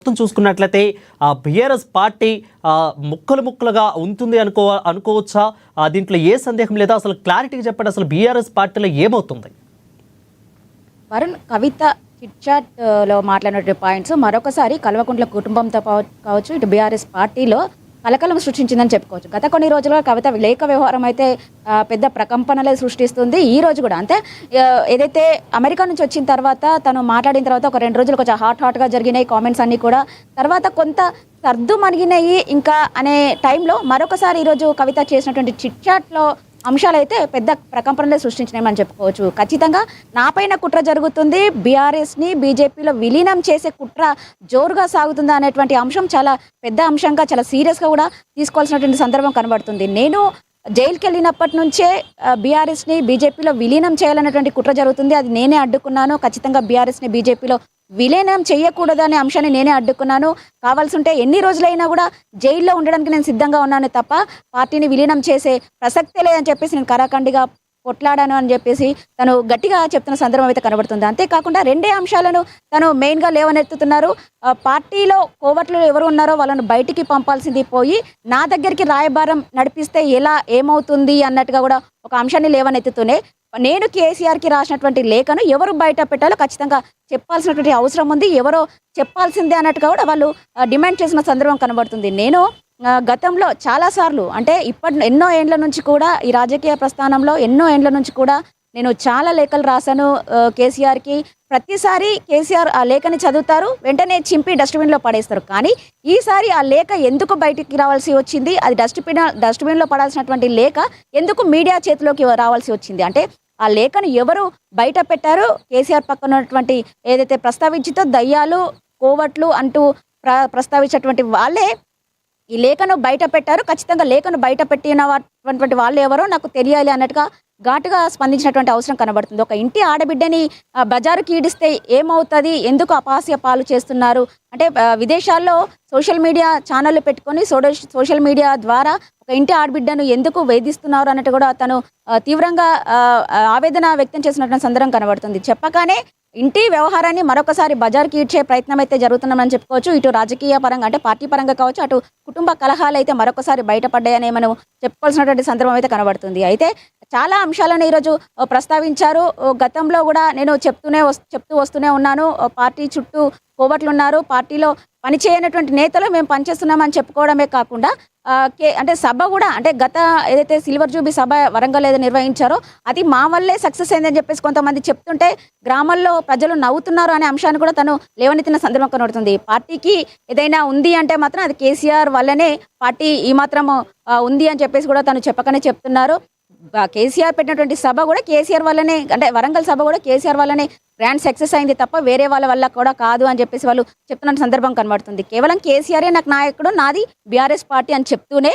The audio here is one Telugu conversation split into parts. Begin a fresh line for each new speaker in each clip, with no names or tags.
మొత్తం చూసుకున్నట్లయితే బీఆర్ఎస్ పార్టీ ముక్కలు ముక్కలుగా ఉంటుంది అనుకోవచ్చా? దీంట్లో ఏ సందేహం లేదా? అసలు క్లారిటీగా చెప్పండి, అసలు బీఆర్ఎస్ పార్టీలో ఏమవుతుంది?
వరుణ్, కవిత చిట్చాట్ లో మాట్లాడిన పాయింట్స్ మరొకసారి కల్వకుంట్ల కుటుంబంతో కావచ్చు, ఇటు బీఆర్ఎస్ పార్టీలో కలకలం సృష్టించిందని చెప్పుకోవచ్చు. గత కొన్ని రోజులుగా కవిత లేఖ వ్యవహారం అయితే పెద్ద ప్రకంపనలే సృష్టిస్తుంది. ఈ రోజు కూడా అంటే ఏదైతే అమెరికా నుంచి వచ్చిన తర్వాత తను మాట్లాడిన తర్వాత ఒక 2 రోజులు కొంచెం హాట్గా జరిగినాయి కామెంట్స్ అన్నీ కూడా. తర్వాత కొంత సర్దు మణిగినాయి ఇంకా అనే టైంలో మరొకసారి ఈరోజు కవిత చేసినటువంటి చిట్చాట్లో అంశాలు అయితే పెద్ద ప్రకంపనలే సృష్టించినాయని చెప్పుకోవచ్చు. ఖచ్చితంగా నాపైన కుట్ర జరుగుతుంది, బీఆర్ఎస్ని బీజేపీలో విలీనం చేసే కుట్ర జోరుగా సాగుతుందా అనేటువంటి అంశం చాలా పెద్ద అంశంగా, చాలా సీరియస్గా కూడా తీసుకోవాల్సినటువంటి సందర్భం కనబడుతుంది. నేను జైలుకి వెళ్ళినప్పటి నుంచే బీఆర్ఎస్ని బీజేపీలో విలీనం చేయాలనేటువంటి కుట్ర జరుగుతుంది. అది నేనే అడ్డుకున్నాను. ఖచ్చితంగా బీఆర్ఎస్ని బీజేపీలో విలీనం చేయకూడదు అనే అంశాన్ని నేనే అడ్డుకున్నాను. కావాల్సి ఉంటే ఎన్ని రోజులైనా కూడా జైల్లో ఉండడానికి నేను సిద్ధంగా ఉన్నాను తప్ప పార్టీని విలీనం చేసే ప్రసక్తే లేదని చెప్పేసి నేను కరాఖండిగా కొట్లాడాను అని చెప్పేసి తను గట్టిగా చెప్తున్న సందర్భం అయితే కనబడుతుంది. అంతేకాకుండా 2 అంశాలను తను మెయిన్గా లేవనెత్తుతున్నారు. పార్టీలో కోవట్లు ఎవరు ఉన్నారో వాళ్ళను బయటికి పంపాల్సింది పోయి నా దగ్గరికి రాయబారం నడిపిస్తే ఎలా ఏమవుతుంది అన్నట్టుగా కూడా ఒక అంశాన్ని లేవనెత్తుతూనే నేను కేసీఆర్కి రాసినటువంటి లేఖను ఎవరు బయట పెట్టాలో ఖచ్చితంగా చెప్పాల్సినటువంటి అవసరం ఉంది, ఎవరో చెప్పాల్సిందే అన్నట్టుగా కూడా వాళ్ళు డిమాండ్ చేసిన సందర్భం కనబడుతుంది. నేను గతంలో చాలాసార్లు అంటే ఎన్నో ఏండ్ల నుంచి కూడా ఈ రాజకీయ ప్రస్థానంలో ఎన్నో ఏండ్ల నుంచి కూడా నేను చాలా లేఖలు రాశాను కేసీఆర్కి. ప్రతిసారి కేసీఆర్ ఆ లేఖని చదువుతారు, వెంటనే చింపి డస్ట్బిన్లో పడేస్తారు. కానీ ఈసారి ఆ లేఖ ఎందుకు బయటికి రావాల్సి వచ్చింది, అది డస్ట్బిన్లో పడాల్సినటువంటి లేఖ ఎందుకు మీడియా చేతిలోకి రావాల్సి వచ్చింది అంటే ఆ లేఖను ఎవరు బయట పెట్టారు? కేసీఆర్ పక్కన ఉన్నటువంటి ఏదైతే ప్రస్తావించితో దయ్యాలు కోవట్లు అంటూ ప్రస్తావించినటువంటి వాళ్ళే ఈ లేఖను బయట పెట్టారు. ఖచ్చితంగా లేఖను బయట పెట్టినటువంటి వాళ్ళు ఎవరో నాకు తెలియాలి అన్నట్టుగా ఘాటుగా స్పందించినటువంటి అవసరం కనబడుతుంది. ఒక ఇంటి ఆడబిడ్డని బజారుకి ఈడిస్తే ఏమవుతుంది, ఎందుకు అపహాస్య పాలు చేస్తున్నారు అంటే విదేశాల్లో సోషల్ మీడియా ఛానళ్ళు పెట్టుకొని సోషల్ మీడియా ద్వారా ఒక ఇంటి ఆడబిడ్డను ఎందుకు వేధిస్తున్నారు అన్నట్టు కూడా తను తీవ్రంగా ఆవేదన వ్యక్తం చేసినటువంటి సందర్భం కనబడుతుంది. చెప్పగానే ఇంటి వ్యవహారాన్ని మరొకసారి బజార్కి ఈడ్చే ప్రయత్నం అయితే జరుగుతున్నామని చెప్పుకోవచ్చు. ఇటు రాజకీయ పరంగా అంటే పార్టీ పరంగా కావచ్చు, అటు కుటుంబ కలహాలు అయితే మరొకసారి బయటపడ్డాయని మనం చెప్పుకోవాల్సినటువంటి సందర్భం అయితే కనబడుతుంది. అయితే చాలా అంశాలను ఈరోజు ప్రస్తావించారు. గతంలో కూడా నేను చెప్తూ వస్తూనే ఉన్నాను, పార్టీ చుట్టూ కోవట్లు ఉన్నారు, పార్టీలో పనిచేయనటువంటి నేతలు మేము పనిచేస్తున్నామని చెప్పుకోవడమే కాకుండా అంటే సభ కూడా అంటే గత ఏదైతే సిల్వర్ జూబీ సభ వరంగల్ ఏదో నిర్వహించారో అది మా వల్లే సక్సెస్ అయిందని చెప్పేసి కొంతమంది చెప్తుంటే గ్రామాల్లో ప్రజలు నవ్వుతున్నారు అనే అంశాన్ని కూడా తను లేవనెత్తిన సందర్భం కనబడుతుంది. పార్టీకి ఏదైనా ఉంది అంటే మాత్రం అది కేసీఆర్ వల్లనే పార్టీ ఈ మాత్రం ఉంది అని చెప్పేసి కూడా తను చెప్పకనే చెప్తున్నారు. కేసీఆర్ పెట్టినటువంటి సభ కూడా కేసీఆర్ వల్లనే అంటే వరంగల్ సభ కూడా కేసీఆర్ వల్లనే గ్రాండ్ సక్సెస్ అయింది తప్ప వేరే వాళ్ళ వల్ల కూడా కాదు అని చెప్పేసి వాళ్ళు చెప్తున్న సందర్భం కనబడుతుంది. కేవలం కేసీఆరే నాకు నాయకుడు, నాది బీఆర్ఎస్ పార్టీ అని చెప్తూనే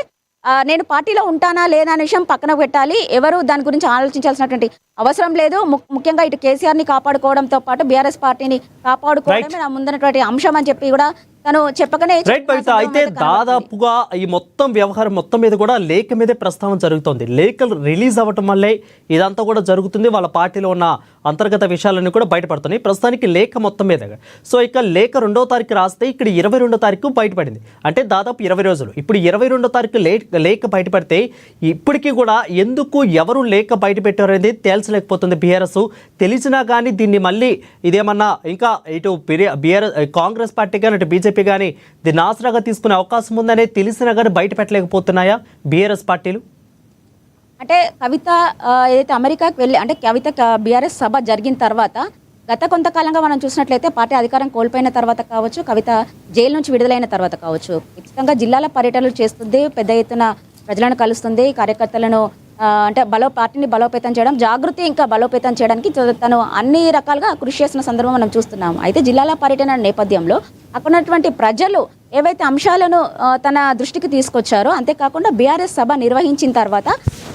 నేను పార్టీలో ఉంటానా లేదా అనే విషయం పక్కన పెట్టాలి, ఎవరు దాని గురించి ఆలోచించాల్సినటువంటి అవసరం లేదు. ముఖ్యంగా ఇటు కేసీఆర్ని కాపాడుకోవడంతో పాటు బీఆర్ఎస్ పార్టీని కాపాడుకోవడమే నా ముందున్నటువంటి అంశం అని చెప్పి కూడా తను చెప్పకనే
అయితే దాదాపుగా ఈ మొత్తం వ్యవహారం మొత్తం మీద కూడా లేఖ మీదే ప్రస్తావన జరుగుతుంది. లేఖలు రిలీజ్ అవ్వటం వల్లే ఇదంతా కూడా జరుగుతుంది. వాళ్ళ పార్టీలో ఉన్న అంతర్గత విషయాలన్నీ కూడా బయటపడుతున్నాయి. ప్రస్తుతానికి లేఖ మొత్తం మీద సో ఇక లేఖ 2వ తారీఖు రాస్తే ఇక్కడ 22వ తారీఖు బయటపడింది. అంటే దాదాపు 20 రోజులు. ఇప్పుడు 22వ తారీఖు లేఖ బయటపడితే ఇప్పటికీ కూడా ఎందుకు ఎవరు లేఖ బయట పెట్టారు అనేది తేల్చలేకపోతుంది బీఆర్ఎస్. తెలిసినా కానీ దీన్ని మళ్ళీ ఇదేమన్నా ఇంకా ఇటు బీఆర్ఎస్ కాంగ్రెస్ పార్టీ కానీ ఇటు బీజేపీ కానీ దీన్ని ఆసరాగా తీసుకునే అవకాశం ఉందనే తెలిసినా కానీ బయట పెట్టలేకపోతున్నాయా బీఆర్ఎస్ పార్టీలు?
అంటే కవిత ఏదైతే అమెరికాకి వెళ్ళి అంటే కవిత బీఆర్ఎస్ సభ జరిగిన తర్వాత గత కొంతకాలంగా మనం చూసినట్లయితే పార్టీ అధికారం కోల్పోయిన తర్వాత కావచ్చు, కవిత జైలు నుంచి విడుదలైన తర్వాత కావచ్చు, ఖచ్చితంగా జిల్లాల పర్యటనలు చేస్తుంది, పెద్ద ఎత్తున ప్రజలను కలుస్తుంది, కార్యకర్తలను అంటే పార్టీని బలోపేతం చేయడం, జాగృతి ఇంకా బలోపేతం చేయడానికి తను అన్ని రకాలుగా కృషి చేసిన సందర్భం మనం చూస్తున్నాము. అయితే జిల్లాల పర్యటన నేపథ్యంలో అక్కడ ఉన్నటువంటి ప్రజలు ఏవైతే అంశాలను తన దృష్టికి తీసుకొచ్చారో, అంతేకాకుండా బీఆర్ఎస్ సభ నిర్వహించిన తర్వాత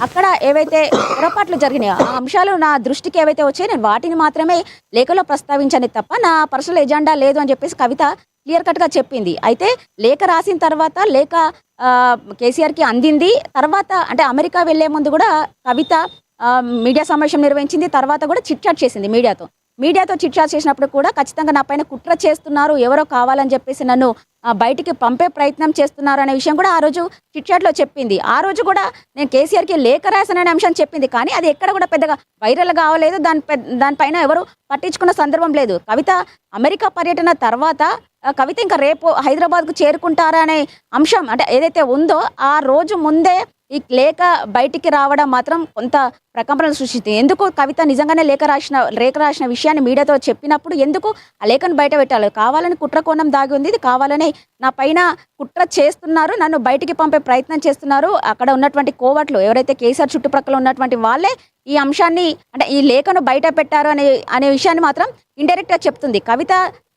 అక్కడ ఏవైతే పొరపాట్లు జరిగినాయో ఆ అంశాలు నా దృష్టికి ఏవైతే వచ్చాయో నేను వాటిని మాత్రమే లేఖలో ప్రస్తావించాను తప్ప నా పర్సనల్ ఎజెండా లేదు అని చెప్పేసి కవిత క్లియర్ కట్గా చెప్పింది. అయితే లేఖ రాసిన తర్వాత లేఖ కేసీఆర్కి అందింది. తర్వాత అంటే అమెరికా వెళ్లే ముందు కూడా కవిత మీడియా సమావేశం నిర్వహించింది, తర్వాత కూడా చిట్ చాట్ చేసింది మీడియాతో. మీడియాతో చిట్చాట్ చేసినప్పుడు కూడా ఖచ్చితంగా నా పైన కుట్ర చేస్తున్నారు, ఎవరో కావాలని చెప్పేసి నన్ను బయటికి పంపే ప్రయత్నం చేస్తున్నారు అనే విషయం కూడా ఆ రోజు చిట్చాట్లో చెప్పింది. ఆ రోజు కూడా నేను కేసీఆర్కి లేఖ రాశాననే అంశం చెప్పింది. కానీ అది ఎక్కడ కూడా పెద్దగా వైరల్ కావలేదు. దానిపైన ఎవరు పట్టించుకున్న సందర్భం లేదు. కవిత అమెరికా పర్యటన తర్వాత కవిత ఇంకా రేపు హైదరాబాద్కు చేరుకుంటారా అనే అంశం అంటే ఏదైతే ఉందో ఆ రోజు ముందే ఈ లేఖ బయటికి రావడం మాత్రం కొంత ప్రకంపనలు సృష్టిస్తుంది. ఎందుకు కవిత నిజంగానే లేఖ రాసిన విషయాన్ని మీడియాతో చెప్పినప్పుడు ఎందుకు ఆ లేఖను బయట పెట్టాలి? కావాలని కుట్ర కోణం దాగి ఉంది. ఇది కావాలనే నా పైన కుట్ర చేస్తున్నారు, నన్ను బయటికి పంపే ప్రయత్నం చేస్తున్నారు. అక్కడ ఉన్నటువంటి కోవట్లు ఎవరైతే కేసీఆర్ చుట్టుప్రక్కల ఉన్నటువంటి వాళ్ళే ఈ అంశాన్ని అంటే ఈ లేఖను బయట పెట్టారు అనే విషయాన్ని మాత్రం ఇండైరెక్ట్గా చెప్తుంది. కవిత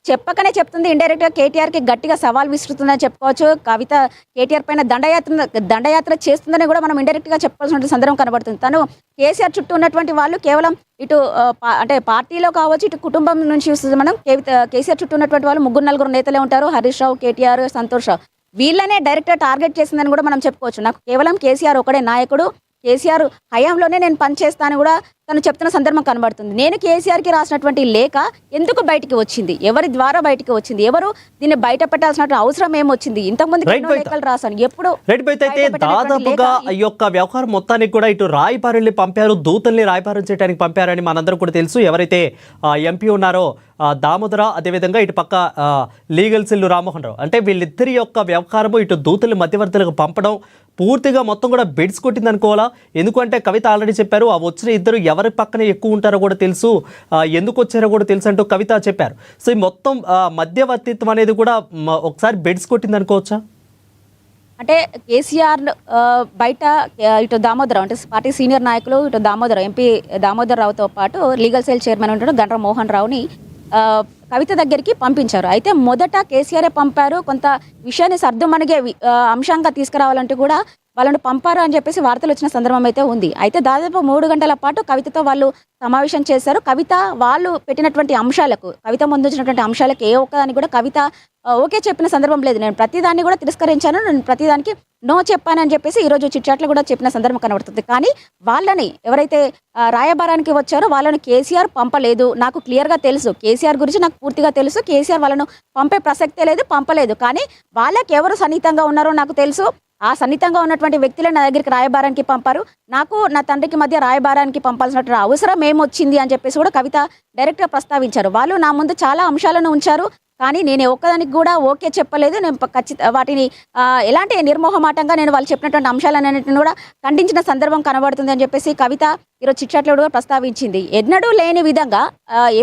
చెప్పకనే చెప్తుంది. ఇండైరెక్ట్గా కేటీఆర్కి గట్టిగా సవాల్ విసురుతుందని చెప్పుకోవచ్చు. కవిత కేటీఆర్ పైన దండయాత్ర చేస్తుందని కూడా మనం ఇండైరెక్ట్గా చెప్పాల్సిన సందర్భం కనబడుతుంది. తను కేసీఆర్ చుట్టూ ఉన్నటువంటి వాళ్ళు కేవలం ఇటు అంటే పార్టీలో కావచ్చు, ఇటు కుటుంబం నుంచి చూస్తుంది మనం. కేసీఆర్ చుట్టూ ఉన్నటువంటి వాళ్ళు 3-4 నేతలే ఉంటారు. హరీష్ రావు, కేటీఆర్, సంతోష్ రావు, వీళ్ళనే డైరెక్ట్గా టార్గెట్ చేసిందని కూడా మనం చెప్పుకోవచ్చు. నాకు కేవలం కేసీఆర్ ఒకడే నాయకుడు, కేసీఆర్ హయాంలోనే నేను పనిచేస్తాను కూడా తను చెప్తున్న సందర్భం కనబడుతుంది. నేను కేసీఆర్కి రాసినటువంటి లేఖ ఎందుకు బయటికి వచ్చింది, ఎవరి ద్వారా బయటికి వచ్చింది, ఎవరు దీన్ని బయట పెట్టాల్సిన అవసరం ఏమొచ్చింది? ఇంతకుముందు ఎన్నో లేఖలు రాశాను, ఎప్పుడు
దాదాపుగా ఈ యొక్క వ్యవహారం మొత్తానికి కూడా ఇటు రాయబారుల్ని పంపారు, దూతల్ని రాయబారం చేయడానికి పంపారని మనందరూ కూడా తెలుసు. ఎవరైతే ఎంపీ ఉన్నారో దామోదర, అదేవిధంగా ఇటు పక్క లీగల్ సెల్లు రామ్మోహన్ రావు, అంటే వీళ్ళిద్దరి యొక్క వ్యవహారము ఇటు దూతలు మధ్యవర్తులకు పంపడం పూర్తిగా మొత్తం కూడా బెడ్స్ కొట్టింది అనుకోవాలా. ఎందుకంటే కవిత ఆల్రెడీ చెప్పారు, ఆ వచ్చిన ఇద్దరు ఎవరి పక్కన ఎక్కువ ఉంటారో కూడా తెలుసు, ఎందుకు వచ్చారో కూడా తెలుసు అంటూ కవిత చెప్పారు. సో ఈ మొత్తం మధ్యవర్తిత్వం అనేది కూడా ఒకసారి బెడ్స్ కొట్టింది అనుకోవచ్చా?
అంటే కేసీఆర్ బయట ఇటు దామోదరం అంటే పార్టీ సీనియర్ నాయకులు, ఇటు ఎంపీ దామోదర్ రావుతో పాటు లీగల్ సెల్ చైర్మన్ ఉంటాడు గండ్ర మోహన్ రావుని కవిత దగ్గరికి పంపించారు. అయితే మొదట కేసీఆరే పంపారు. కొంత విషయాన్ని సర్దుమణిగే అంశంగా తీసుకురావాలంటే కూడా వాళ్ళని పంపారు అని చెప్పేసి వార్తలు వచ్చిన సందర్భం అయితే ఉంది. అయితే దాదాపు 3 గంటల పాటు కవితతో వాళ్ళు సమావేశం చేశారు. కవిత వాళ్ళు పెట్టినటువంటి అంశాలకు, కవిత ముందు వచ్చినటువంటి అంశాలకు ఏ ఒక్కదాన్ని కూడా కవిత ఓకే చెప్పిన సందర్భం లేదు. నేను ప్రతిదాన్ని కూడా తిరస్కరించాను, నేను ప్రతిదానికి నో చెప్పానని చెప్పేసి ఈరోజు చిట్చాట్లు కూడా చెప్పిన సందర్భం కనబడుతుంది. కానీ వాళ్ళని ఎవరైతే రాయబారానికి వచ్చారో వాళ్ళని కేసీఆర్ పంపలేదు. నాకు క్లియర్గా తెలుసు, కేసీఆర్ గురించి నాకు పూర్తిగా తెలుసు. కేసీఆర్ వాళ్ళను పంపే ప్రసక్తే లేదు, పంపలేదు. కానీ వాళ్ళకి ఎవరు సన్నిహితంగా ఉన్నారో నాకు తెలుసు. ఆ సన్నిహితంగా ఉన్నటువంటి వ్యక్తులే నా దగ్గరికి రాయబారానికి పంపారు. నాకు నా తండ్రికి మధ్య రాయబారానికి పంపాల్సినటువంటి అవసరం ఏమొచ్చింది అని చెప్పేసి కూడా కవిత డైరెక్ట్గా ప్రస్తావించారు. వాళ్ళు నా ముందు చాలా అంశాలను ఉంచారు, కానీ నేను ఒక్కదానికి కూడా ఓకే చెప్పలేదు. నేను వాటిని ఎలాంటి నిర్మోహమాటంగా నేను వాళ్ళు చెప్పినటువంటి అంశాలన్నింటిని కూడా ఖండించిన సందర్భం కనబడుతుంది అని చెప్పేసి కవిత ఈరోజు చిట్చాట్లో కూడా ప్రస్తావించింది. ఎన్నడూ లేని విధంగా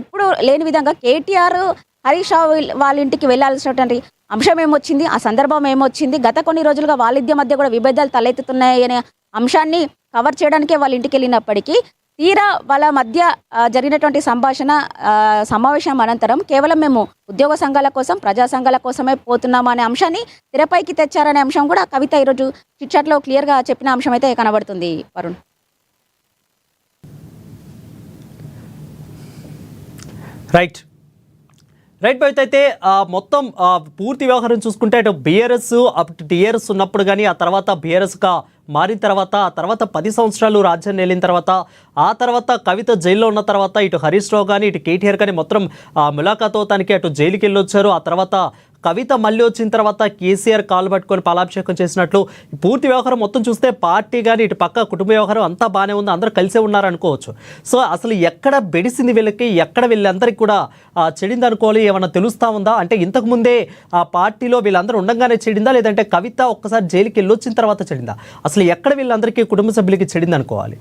ఎప్పుడు లేని విధంగా కేటీఆర్ హరీష్ రావు వాళ్ళ ఇంటికి వెళ్లాల్సినటువంటి అంశం ఏమొచ్చింది, ఆ సందర్భం ఏమొచ్చింది, గత కొన్ని రోజులుగా వాళ్ళిద్దరి మధ్య కూడా విభేదాలు తలెత్తుతున్నాయి అనే అంశాన్ని కవర్ చేయడానికే వాళ్ళ ఇంటికి వెళ్ళినప్పటికీ తీరా వాళ్ళ మధ్య జరిగినటువంటి సమావేశం అనంతరం కేవలం మేము ఉద్యోగ సంఘాల కోసం, ప్రజా సంఘాల కోసమే పోతున్నాము అనే అంశాన్ని తెరపైకి తెచ్చారనే అంశం కూడా కవిత ఈరోజు చిట్చాట్లో క్లియర్గా చెప్పిన అంశం అయితే కనబడుతుంది. వరుణ్,
రైట్ బయట అయితే మొత్తం పూర్తి వ్యవహారం చూసుకుంటే అటు బీఆర్ఎస్ అటు టీఆర్ఎస్ ఉన్నప్పుడు కానీ ఆ తర్వాత బీఆర్ఎస్గా మారిన తర్వాత ఆ తర్వాత 10 సంవత్సరాలు రాజ్యాన్ని వెళ్ళిన తర్వాత ఆ తర్వాత కవిత జైల్లో ఉన్న తర్వాత ఇటు హరీష్ రావు కానీ ఇటు కేటీఆర్ కానీ మొత్తం ములాఖాత్ అవుతానికి అటు జైలుకి వెళ్ళొచ్చారు. ఆ తర్వాత కవిత మళ్ళీ వచ్చిన తర్వాత కేసీఆర్ కాలు పట్టుకొని పాలాభిషేకం చేసినట్లు పూర్తి వ్యవహారం మొత్తం చూస్తే పార్టీ కానీ ఇటు పక్క కుటుంబ వ్యవహారం అంతా బాగానే ఉంది, అందరూ కలిసే ఉన్నారు అనుకోవచ్చు. సో అసలు ఎక్కడ బెడిసింది వీళ్ళకి, ఎక్కడ వీళ్ళందరికీ కూడా చెడింది అనుకోవాలి, ఏమన్నా తెలుస్తూ ఉందా? అంటే ఇంతకుముందే ఆ పార్టీలో వీళ్ళందరూ ఉండగానే చెడిందా, లేదంటే కవిత ఒక్కసారి జైలుకి వెళ్ళొచ్చిన తర్వాత చెడిందా? అసలు ఎక్కడ వీళ్ళందరికీ కుటుంబ సభ్యులకి చెడింది అనుకోవాలి?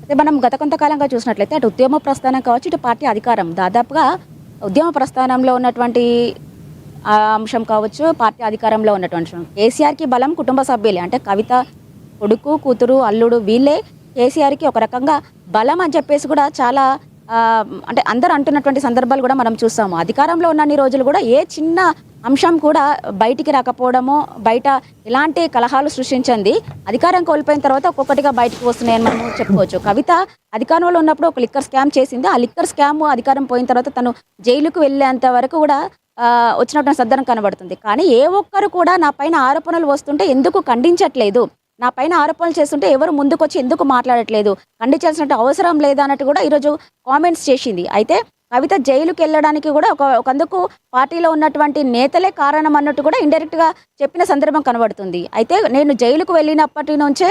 అయితే మనం గత కొంతకాలంగా చూసినట్లయితే అటు ఉద్యమ ప్రస్థానం కావచ్చు, ఇటు పార్టీ అధికారం, దాదాపుగా ఉద్యమ ప్రస్థానంలో ఉన్నటువంటి అంశం కావచ్చు, పార్టీ అధికారంలో ఉన్నటువంటి కేసీఆర్కి బలం కుటుంబ సభ్యులే. అంటే కవిత కొడుకు, కూతురు, అల్లుడు వీళ్ళే కేసీఆర్కి ఒక రకంగా బలం అని చెప్పేసి కూడా చాలా అంటే అందరూ అంటున్నటువంటి సందర్భాలు కూడా మనం చూస్తాము. అధికారంలో ఉన్నన్ని రోజులు కూడా ఏ చిన్న అంశం కూడా బయటికి రాకపోవడము, బయట ఇలాంటి కలహాలు సృష్టించింది అధికారం కోల్పోయిన తర్వాత ఒక్కొక్కటిగా బయటకు వస్తున్నాయని మనం చెప్పుకోవచ్చు. కవిత అధికారంలో ఉన్నప్పుడు ఒక లిక్కర్ స్కామ్ చేసింది. ఆ లిక్కర్ స్కామ్ అధికారం పోయిన తర్వాత తను జైలుకు వెళ్ళేంత వరకు కూడా వచ్చినటువంటి సందర్భం కనబడుతుంది. కానీ ఏ ఒక్కరు కూడా నా పైన ఆరోపణలు వస్తుంటే ఎందుకు ఖండించట్లేదు, నా పైన ఆరోపణలు చేస్తుంటే ఎవరు ముందుకొచ్చి ఎందుకు మాట్లాడట్లేదు, ఖండించాల్సిన అవసరం లేదా అన్నట్టు కూడా ఈరోజు కామెంట్స్ చేసింది. అయితే కవిత జైలుకి వెళ్ళడానికి కూడా ఒకందుకు పార్టీలో ఉన్నటువంటి నేతలే కారణం అన్నట్టు కూడా ఇండైరెక్ట్గా చెప్పిన సందర్భం కనబడుతుంది. అయితే నేను జైలుకు వెళ్ళినప్పటి నుంచే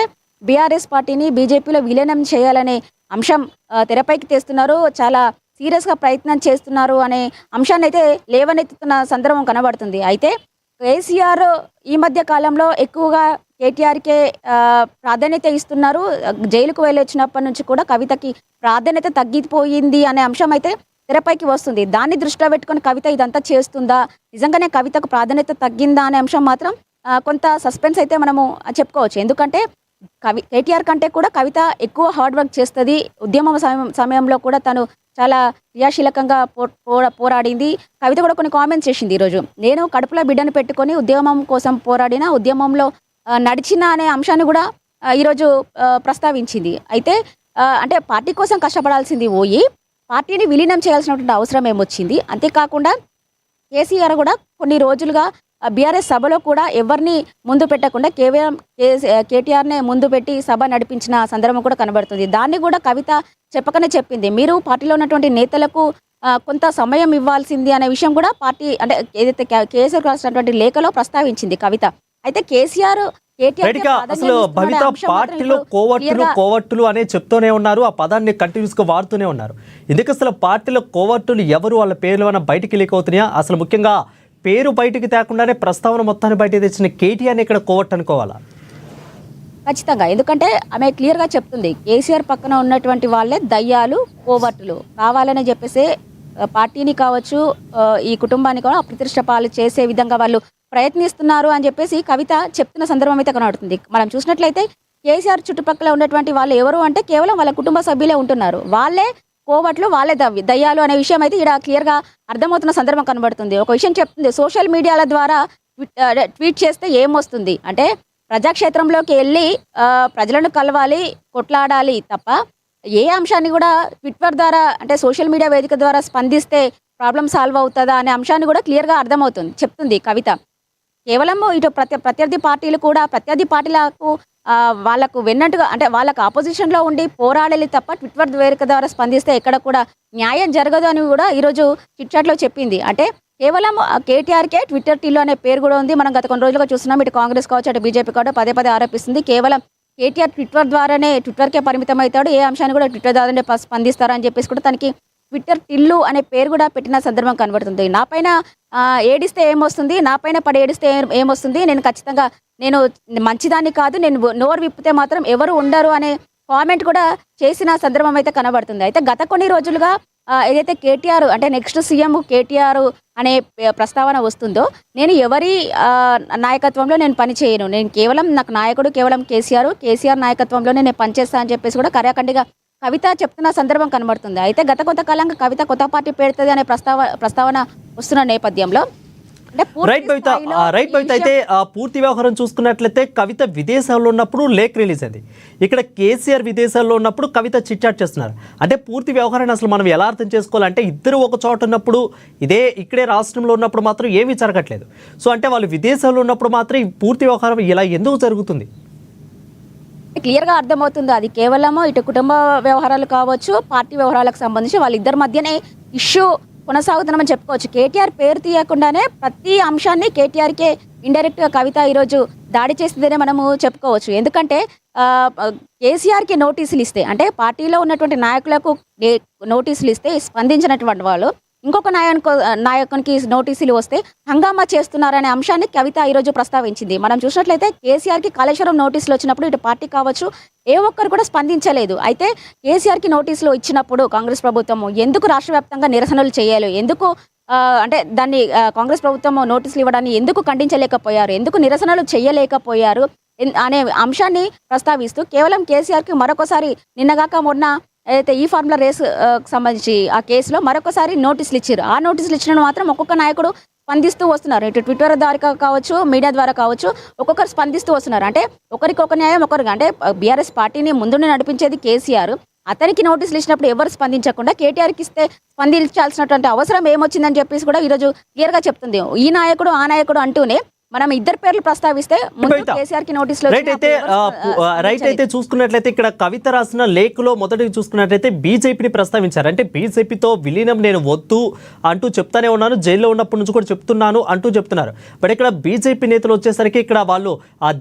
బీఆర్ఎస్ పార్టీని బీజేపీలో విలీనం చేయాలనే అంశం తెరపైకి తెస్తున్నారు, చాలా సీరియస్గా ప్రయత్నం చేస్తున్నారు అనే అంశాన్ని అయితే లేవనెత్తుతున్న సందర్భం కనబడుతుంది. అయితే కేసీఆర్ ఈ మధ్య కాలంలో ఎక్కువగా కేటీఆర్కే ప్రాధాన్యత ఇస్తున్నారు. జైలుకు వెళ్ళి వచ్చినప్పటి నుంచి కూడా కవితకి ప్రాధాన్యత తగ్గిపోయింది అనే అంశం అయితే తెరపైకి వస్తుంది. దాన్ని దృష్టిలో పెట్టుకొని కవిత ఇదంతా చేస్తుందా, నిజంగానే కవితకు ప్రాధాన్యత తగ్గిందా అనే అంశం మాత్రం కొంత సస్పెన్స్ అయితే మనము చెప్పుకోవచ్చు. ఎందుకంటే కేటీఆర్ కంటే కూడా కవిత ఎక్కువ హార్డ్ వర్క్ చేస్తుంది. ఉద్యమం సమయంలో కూడా తను చాలా క్రియాశీలకంగా పోరాడింది. కవిత కూడా కొన్ని కామెంట్స్ చేసింది ఈరోజు. నేను కడుపులో బిడ్డను పెట్టుకొని ఉద్యమం కోసం పోరాడిన, ఉద్యమంలో నడిచిన అనే అంశాన్ని కూడా ఈరోజు ప్రస్తావించింది. అయితే అంటే పార్టీ కోసం కష్టపడాల్సింది పోయి పార్టీని విలీనం చేయాల్సినటువంటి అవసరం ఏమొచ్చింది. అంతేకాకుండా కేసీఆర్ కూడా కొన్ని రోజులుగా బీఆర్ఎస్ సభలో కూడా ఎవరిని ముందు పెట్టకుండా కేవలం కేటీఆర్నే ముందు పెట్టి సభ నడిపించిన సందర్భం కూడా కనబడుతుంది. దాన్ని కూడా కవిత చెప్పకనే చెప్పింది. మీరు పార్టీలో ఉన్నటువంటి నేతలకు కొంత సమయం ఇవ్వాల్సింది అనే విషయం కూడా పార్టీ అంటే ఏదైతే కేసీఆర్ రాసినటువంటి లేఖలో ప్రస్తావించింది కవిత. అయితే కేసీఆర్
అసలు భవిత పార్టీలో కోవట్టులు అనే చెప్తూనే ఉన్నారు, ఆ పదాన్ని కంటిన్యూస్ గా వాడుతూనే ఉన్నారు. ఎందుకు అసలు పార్టీలో కోవట్టులు ఎవరు, వాళ్ళ పేర్లు ఏమైనా బయటికి లీక్ అవుతున్నాయా? అసలు ముఖ్యంగా పేరు బయటికి తేకుండానే ప్రస్తావన మొత్తాన్ని బయట తెచ్చిన కేటీఆర్ని ఇక్కడ కోవట్టు అనుకోవాలా?
ఖచ్చితంగా. ఎందుకంటే ఆమె క్లియర్గా చెప్తుంది, కేసీఆర్ పక్కన ఉన్నటువంటి వాళ్ళే దయ్యాలు, కోవట్టులు కావాలని చెప్పేసి పార్టీని కావచ్చు, ఈ కుటుంబాన్ని కూడా అప్రతిష్ట పాలు చేసే విధంగా వాళ్ళు ప్రయత్నిస్తున్నారు అని చెప్పేసి కవిత చెప్తున్న సందర్భం అయితే కనబడుతుంది. మనం చూసినట్లయితే కేసీఆర్ చుట్టుపక్కల ఉన్నటువంటి వాళ్ళు ఎవరు అంటే కేవలం వాళ్ళ కుటుంబ సభ్యులే ఉంటున్నారు. వాళ్ళే కోవట్లు, వాళ్ళే దయ్యాలు అనే విషయం అయితే ఇక్కడ క్లియర్గా అర్థమవుతున్న సందర్భం కనబడుతుంది. ఒక విషయం చెప్తుంది, సోషల్ మీడియాల ద్వారా ట్వీట్ చేస్తే ఏమొస్తుంది అంటే ప్రజాక్షేత్రంలోకి వెళ్ళి ప్రజలను కలవాలి, కొట్లాడాలి తప్ప ఏ అంశాన్ని కూడా ట్విట్టర్ ద్వారా అంటే సోషల్ మీడియా వేదిక ద్వారా స్పందిస్తే ప్రాబ్లం సాల్వ్ అవుతుందా అనే అంశాన్ని కూడా క్లియర్గా అర్థమవుతుంది చెప్తుంది కవిత. కేవలం ఇటు ప్రత్యర్థి పార్టీలు కూడా ప్రత్యర్థి పార్టీలకు వాళ్ళకు వెన్నట్టుగా అంటే వాళ్ళకు ఆపోజిషన్లో ఉండి పోరాడాలి తప్ప ట్విట్టర్ వేదిక ద్వారా స్పందిస్తే ఎక్కడ కూడా న్యాయం జరగదు అని కూడా ఈరోజు చిట్చాట్లో చెప్పింది. అంటే కేవలం కేటీఆర్కే ట్విట్టర్ టీలో అనే పేరు కూడా ఉంది. మనం గత కొన్ని రోజులుగా చూస్తున్నాం, ఇటు కాంగ్రెస్ కావచ్చు అటు బీజేపీ కావచ్చు పదే పదే ఆరోపిస్తుంది కేవలం కేటీఆర్ ట్విట్టర్కే పరిమితం అవుతాడు, ఏ అంశాన్ని కూడా ట్విట్టర్ ద్వారానే స్పందిస్తారని చెప్పేసి కూడా తనకి ట్విట్టర్ టిల్లు అనే పేరు కూడా పెట్టిన సందర్భం కనబడుతుంది. నా పైన ఏడిస్తే ఏమొస్తుంది, నా పైన పడి ఏడిస్తే ఏమొస్తుంది, నేను ఖచ్చితంగా నేను మంచిదాన్ని కాదు, నేను నోరు విప్పితే మాత్రం ఎవరు ఉండరు అనే కామెంట్ కూడా చేసిన సందర్భం అయితే కనబడుతుంది. అయితే గత కొన్ని రోజులుగా ఏదైతే కేటీఆర్ అంటే నెక్స్ట్ సీఎం కేటీఆర్ అనే ప్రస్తావన వస్తుందో, నేను ఎవరి నాయకత్వంలో నేను పనిచేయను, నేను కేవలం నాకు నాయకుడు కేవలం కేసీఆర్ నాయకత్వంలోనే నేను పనిచేస్తా అని చెప్పేసి కూడా కరాఖండిగా కవిత చెప్తున్న సందర్భం కనబడుతుంది. అయితే గత కొంతకాలంగా కవిత కొత్త పార్టీ పెడుతుంది అనే ప్రస్తావన వస్తున్న నేపథ్యంలో
రైట్ భవిత అయితే పూర్తి వ్యవహారం చూసుకున్నట్లయితే కవిత విదేశాల్లో ఉన్నప్పుడు లేఖ రిలీజ్ అయింది, ఇక్కడ కేసీఆర్ విదేశాల్లో ఉన్నప్పుడు కవిత చిట్చాట్ చేస్తున్నారు. అంటే పూర్తి వ్యవహారాన్ని అసలు మనం ఎలా అర్థం చేసుకోవాలంటే ఇద్దరు ఒక చోట ఉన్నప్పుడు ఇక్కడే రాష్ట్రంలో ఉన్నప్పుడు మాత్రం ఏమీ జరగట్లేదు. సో అంటే వాళ్ళు విదేశాల్లో ఉన్నప్పుడు మాత్రం ఈ పూర్తి వ్యవహారం ఇలా ఎందుకు జరుగుతుంది?
క్లియర్గా అర్థమవుతుంది, అది కేవలము ఇటు కుటుంబ వ్యవహారాలు కావచ్చు, పార్టీ వ్యవహారాలకు సంబంధించి వాళ్ళిద్దరి మధ్యనే ఇష్యూ కొనసాగుతున్నామని చెప్పుకోవచ్చు. కేటీఆర్ పేరు తీయకుండానే ప్రతి అంశాన్ని కేటీఆర్కే ఇండైరెక్ట్గా కవిత ఈరోజు దాడి చేసిందనే మనము చెప్పుకోవచ్చు. ఎందుకంటే కేసీఆర్కి నోటీసులు ఇస్తే అంటే పార్టీలో ఉన్నటువంటి నాయకులకు నోటీసులు ఇస్తే స్పందించినటువంటి వాళ్ళు ఇంకొక నాయకునికి నోటీసులు వస్తే హంగామా చేస్తున్నారనే అంశాన్ని కవిత ఈరోజు ప్రస్తావించింది. మనం చూసినట్లయితే కేసీఆర్కి కాళేశ్వరం నోటీసులు వచ్చినప్పుడు ఇటు పార్టీ కావచ్చు ఏ ఒక్కరు కూడా స్పందించలేదు. అయితే కేసీఆర్కి నోటీసులు ఇచ్చినప్పుడు కాంగ్రెస్ ప్రభుత్వం ఎందుకు రాష్ట్ర వ్యాప్తంగా నిరసనలు చేయాలి, ఎందుకు అంటే దాన్ని కాంగ్రెస్ ప్రభుత్వం నోటీసులు ఇవ్వడాన్ని ఎందుకు ఖండించలేకపోయారు, ఎందుకు నిరసనలు చేయలేకపోయారు అనే అంశాన్ని ప్రస్తావిస్తూ కేవలం కేసీఆర్కి మరొకసారి నిన్నగాక మొన్న ఏదైతే ఈ ఫార్ములా రేస్ సంబంధించి ఆ కేసులో మరొకసారి నోటీసులు ఇచ్చారు. ఆ నోటీసులు ఇచ్చిన మాత్రం ఒక్కొక్క నాయకుడు స్పందిస్తూ వస్తున్నారు, ఇటు ట్విట్టర్ ద్వారా కావచ్చు మీడియా ద్వారా కావచ్చు ఒక్కొక్కరు స్పందిస్తూ వస్తున్నారు. అంటే ఒకరికి ఒక న్యాయం ఒకరికి అంటే బీఆర్ఎస్ పార్టీని ముందుండి నడిపించేది కేసీఆర్, అతనికి నోటీసులు ఇచ్చినప్పుడు ఎవరు స్పందించకుండా కేటీఆర్కి ఇస్తే స్పందించాల్సినటువంటి అవసరం ఏమొచ్చిందని చెప్పేసి కూడా ఈరోజు క్లియర్గా చెప్తుంది. ఈ నాయకుడు ఆ నాయకుడు అంటూనే మనం ఇద్దరు పేర్లు ప్రస్తావిస్తే ముందు
కవిత,
కేసీఆర్ కి నోటీసులు
రైట్ అయితే చూసుకున్నట్లయితే ఇక్కడ కవిత రాసిన లేఖలో మొదటికి చూసుకున్నట్లయితే బీజేపీని ప్రస్తావించారు. అంటే బీజేపీతో విలీనం నేను వద్దు అంటూ చెప్తానే ఉన్నాను, జైల్లో ఉన్నప్పటి నుంచి కూడా చెప్తున్నాను అంటూ చెప్తున్నారు. బట్ ఇక్కడ బీజేపీ నేతలు వచ్చేసరికి ఇక్కడ వాళ్ళు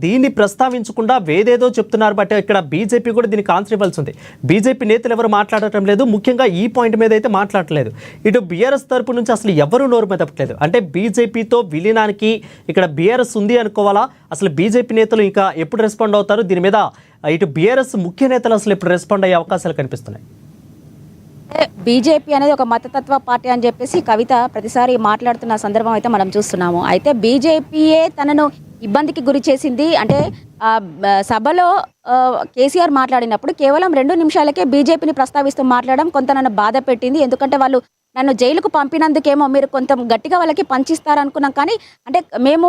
దీన్ని ప్రస్తావించకుండా వేదేదో చెప్తున్నారు. బట్ ఇక్కడ బీజేపీ కూడా దీనికి ఆన్సర్ ఇవ్వాల్సి ఉంది. బీజేపీ నేతలు ఎవరు మాట్లాడటం లేదు, ముఖ్యంగా ఈ పాయింట్ మీద అయితే మాట్లాడట్లేదు. ఇటు బీఆర్ఎస్ తరపు నుంచి అసలు ఎవరు నోరు మెదపట్లేదు. అంటే బీజేపీతో విలీనానికి ఇక్కడ బీఆర్ఎస్ ఉంది అనుకోవాలా? అసలు బీజేపీ నేతలు ఇంకా ఎప్పుడు రెస్పాండ్ అవుతారు దీని మీద? ఇటు బీఆర్ఎస్ ముఖ్య నేతలు అసలు ఎప్పుడు రెస్పాండ్ అయ్యే అవకాశాలు కనిపిస్తున్నాయి?
బీజేపీ అనేది ఒక మతతత్వ పార్టీ అని చెప్పేసి కవిత ప్రతిసారి మాట్లాడుతున్న సందర్భం అయితే మనం చూస్తున్నాము. అయితే బీజేపీయే తనను ఇబ్బందికి గురి చేసింది. అంటే సభలో కేసీఆర్ మాట్లాడినప్పుడు కేవలం 2 నిమిషాలకే బీజేపీని ప్రస్తావిస్తూ మాట్లాడడం కొంత నన్ను బాధ పెట్టింది. ఎందుకంటే వాళ్ళు నన్ను జైలుకు పంపినందుకేమో మీరు కొంత గట్టిగా వాళ్ళకి పంచిస్తారనుకున్నాం, కానీ అంటే మేము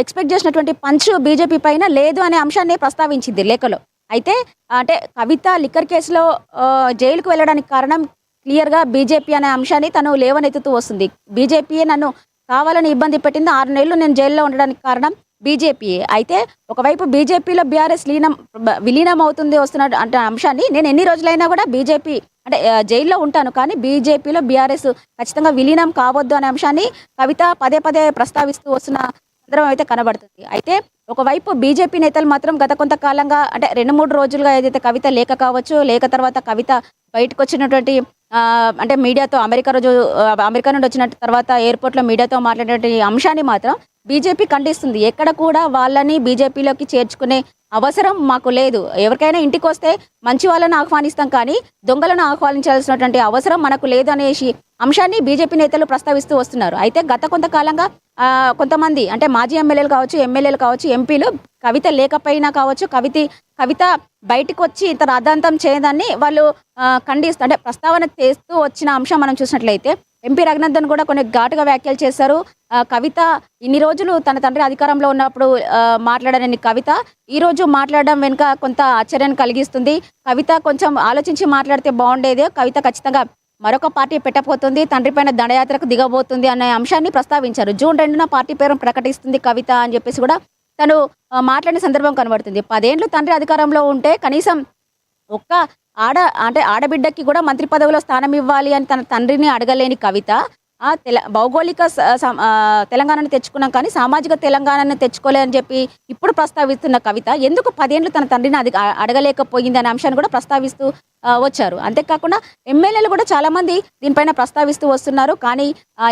ఎక్స్పెక్ట్ చేసినటువంటి పంచ్ బీజేపీ పైన లేదు అనే అంశాన్ని ప్రస్తావించింది లేఖలో. అయితే అంటే కవిత లిక్కర్ కేసులో జైలుకు వెళ్ళడానికి కారణం క్లియర్గా బీజేపీ అనే అంశాన్ని తను లేవనెత్తుతూ వస్తుంది. బీజేపీయే నన్ను కావాలని ఇబ్బంది పెట్టింది, 6 నెలలు నేను జైల్లో ఉండడానికి కారణం బీజేపీయే. అయితే ఒకవైపు బీజేపీలో బీఆర్ఎస్ విలీనం అవుతుంది వస్తున్న అంటే అంశాన్ని నేను ఎన్ని రోజులైనా కూడా బీజేపీ అంటే జైల్లో ఉంటాను, కానీ బీజేపీలో బీఆర్ఎస్ ఖచ్చితంగా విలీనం కావద్దు అనే అంశాన్ని కవిత పదే పదే ప్రస్తావిస్తూ వస్తున్న సందర్భం అయితే కనబడుతుంది. అయితే ఒకవైపు బీజేపీ నేతలు మాత్రం గత కొంతకాలంగా అంటే 2-3 రోజులుగా ఏదైతే కవిత లేఖ కావచ్చు, లేఖ తర్వాత కవిత బయటకు వచ్చినటువంటి అంటే మీడియాతో అమెరికా నుండి వచ్చిన తర్వాత ఎయిర్పోర్ట్లో మీడియాతో మాట్లాడినటువంటి అంశాన్ని మాత్రం బీజేపీ ఖండిస్తుంది. ఎక్కడ కూడా వాళ్ళని బీజేపీలోకి చేర్చుకునే అవసరం మాకు లేదు. ఎవరికైనా ఇంటికి వస్తే మంచి వాళ్ళని ఆహ్వానిస్తాం, కానీ దొంగలను ఆహ్వానించాల్సినటువంటి అవసరం మనకు లేదు అనేసి అంశాన్ని బీజేపీ నేతలు ప్రస్తావిస్తూ వస్తున్నారు. అయితే గత కొంతకాలంగా కొంతమంది అంటే మాజీ ఎమ్మెల్యేలు కావచ్చు, ఎంపీలు కవిత లేకపోయినా కావచ్చు, కవిత బయటకు వచ్చి ఇంత రాద్ధాంతం చేయదాన్ని వాళ్ళు ఖండిస్తూ అంటే ప్రస్తావన చేస్తూ వచ్చిన అంశం మనం చూసినట్లయితే ఎంపీ రఘునందన్ కూడా కొన్ని ఘాటుగా వ్యాఖ్యలు చేశారు. కవిత ఇన్ని రోజులు తన తండ్రి అధికారంలో ఉన్నప్పుడు మాట్లాడని కవిత ఈ రోజు మాట్లాడడం వెనుక కొంత ఆశ్చర్యాన్ని కలిగిస్తుంది. కవిత కొంచెం ఆలోచించి మాట్లాడితే బాగుండేది. కవిత ఖచ్చితంగా మరొక పార్టీ పెట్టబోతుంది, తండ్రి పైన దండయాత్రకు దిగబోతుంది అనే అంశాన్ని ప్రస్తావించారు. జూన్ 2న పార్టీ పేరు ప్రకటిస్తుంది కవిత అని చెప్పేసి కూడా తను మాట్లాడిన సందర్భం కనబడుతుంది. 10 ఏళ్ళు తండ్రి అధికారంలో ఉంటే కనీసం ఒక్క ఆడబిడ్డకి కూడా మంత్రి పదవిలో స్థానం ఇవ్వాలి అని తన తండ్రిని అడగలేని కవిత భౌగోళిక తెలంగాణను తెచ్చుకున్నాం, కానీ సామాజిక తెలంగాణను తెచ్చుకోలేదని చెప్పి ఇప్పుడు ప్రస్తావిస్తున్న కవిత ఎందుకు 10 ఏళ్ళు తన తండ్రిని అడగలేకపోయింది అనే అంశాన్ని కూడా ప్రస్తావిస్తూ వచ్చారు. అంతేకాకుండా ఎమ్మెల్యేలు కూడా చాలామంది దీనిపైన ప్రస్తావిస్తూ వస్తున్నారు. కానీ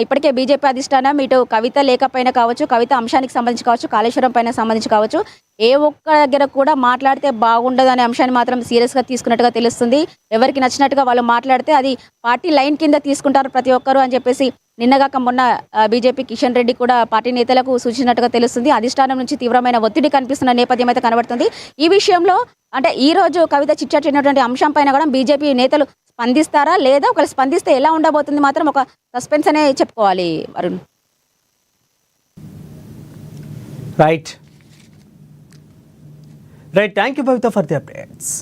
ఇప్పటికే బీజేపీ అధిష్టానం ఇటు కవిత లేఖపైన కావచ్చు, కవిత అంశానికి సంబంధించి కావచ్చు, కాళేశ్వరం పైన సంబంధించి కావచ్చు, ఏ ఒక్క దగ్గర కూడా మాట్లాడితే బాగుండదు అనే అంశాన్ని మాత్రం సీరియస్గా తీసుకున్నట్టుగా తెలుస్తుంది. ఎవరికి నచ్చినట్టుగా వాళ్ళు మాట్లాడితే అది పార్టీ లైన్ కింద తీసుకుంటారు ప్రతి ఒక్కరు అని చెప్పేసి నిన్నగాక మొన్న బీజేపీ కిషన్ రెడ్డి కూడా పార్టీ నేతలకు సూచించినట్టుగా తెలుస్తుంది. అధిష్టానం నుంచి తీవ్రమైన ఒత్తిడి కనిపిస్తున్న నేపథ్యం అయితే కనబడుతుంది. ఈ విషయంలో అంటే ఈ రోజు కవిత చిట్చాటినటువంటి అంశం పైన కూడా బీజేపీ నేతలు స్పందిస్తారా లేదా, ఒకవేళ స్పందిస్తే ఎలా ఉండబోతుంది మాత్రం ఒక సస్పెన్స్ అనే చెప్పుకోవాలి Arun.
Right, thank you Bhavitha for the updates.